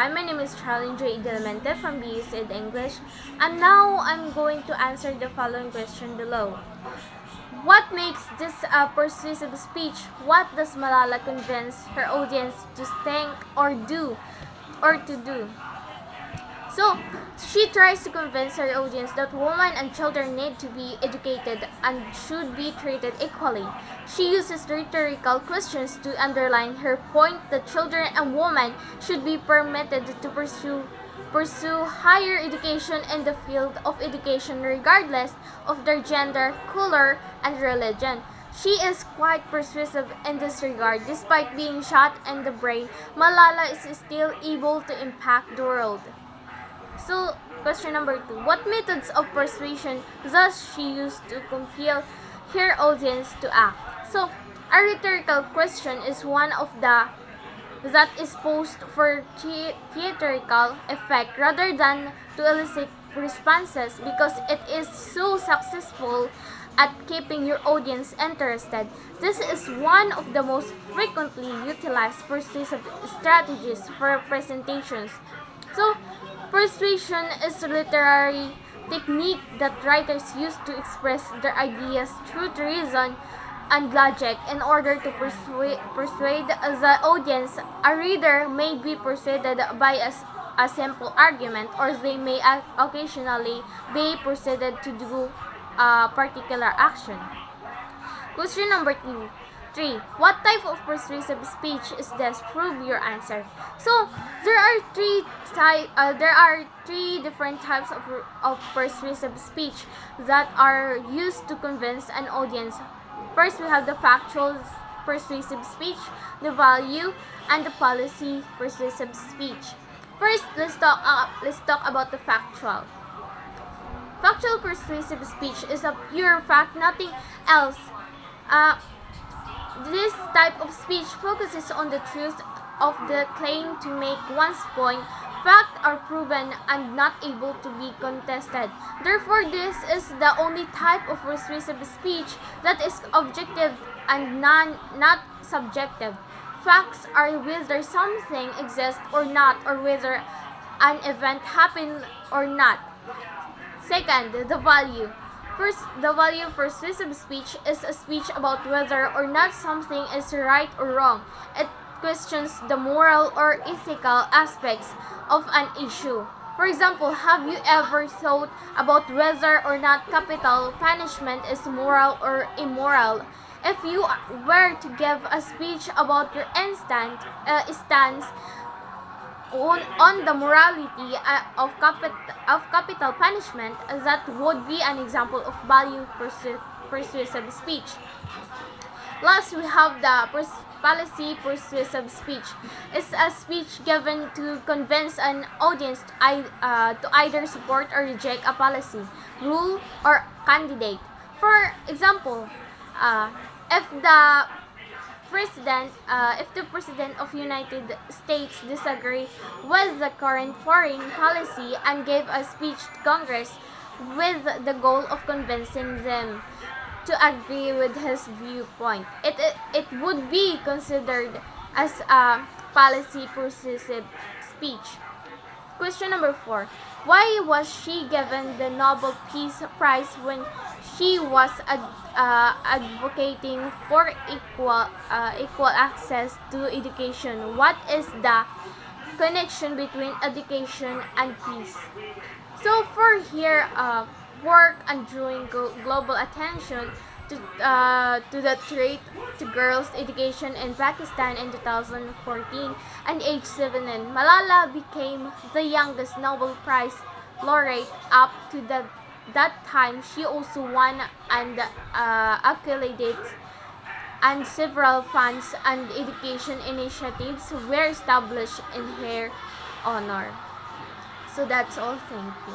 Hi, my name is Charlene J. Delmente from BSED English, and now I'm going to answer the following question below. What makes this a persuasive speech? What does Malala convince her audience to think or do or to do? So, she tries to convince her audience that women and children need to be educated and should be treated equally. She uses rhetorical questions to underline her point that children and women should be permitted to pursue higher education in the field of education regardless of their gender, color, and religion. She is quite persuasive in this regard. Despite being shot in the brain, Malala is still able to impact the world. So, question number 2. What methods of persuasion does she use to compel her audience to act? So, a rhetorical question is one of the that is posed for theatrical effect rather than to elicit responses because it is so successful at keeping your audience interested. This is one of the most frequently utilized persuasive strategies for presentations. So, persuasion is a literary technique that writers use to express their ideas through reason and logic in order to persuade the audience. A reader may be persuaded by a simple argument, or they may occasionally be persuaded to do a particular action. Question number 3. What type of persuasive speech is this? Prove your answer. So there are three different types of persuasive speech that are used to convince an audience. First, we have the factual persuasive speech, the value, and the policy persuasive speech. First, let's talk about the factual. Factual persuasive speech is a pure fact, nothing else. This type of speech focuses on the truth of the claim to make one's point. Facts are proven and not able to be contested. Therefore, this is the only type of persuasive speech that is objective and not subjective. Facts are whether something exists or not, or whether an event happened or not. Second, the value. First, the value of persuasive speech is a speech about whether or not something is right or wrong. It questions the moral or ethical aspects of an issue. For example, have you ever thought about whether or not capital punishment is moral or immoral? If you were to give a speech about your stance on the morality of capital punishment, that would be an example of value persuasive speech. Last, we have the policy persuasive speech. It's a speech given to convince an audience to either support or reject a policy, rule, or candidate. For example, if the President of United States disagree with the current foreign policy and gave a speech to Congress with the goal of convincing them to agree with his viewpoint, it would be considered as a policy persuasive speech. Question number 4. Why was she given the Nobel Peace Prize when she was advocating for equal access to education? What is the connection between education and peace? So for here, work and drawing global attention to the threat to girls' education in Pakistan in 2014 and age 7, Malala became the youngest Nobel Prize laureate up to that time. She also won and accolades, and several funds and education initiatives were established in her honor. So that's all. Thank you.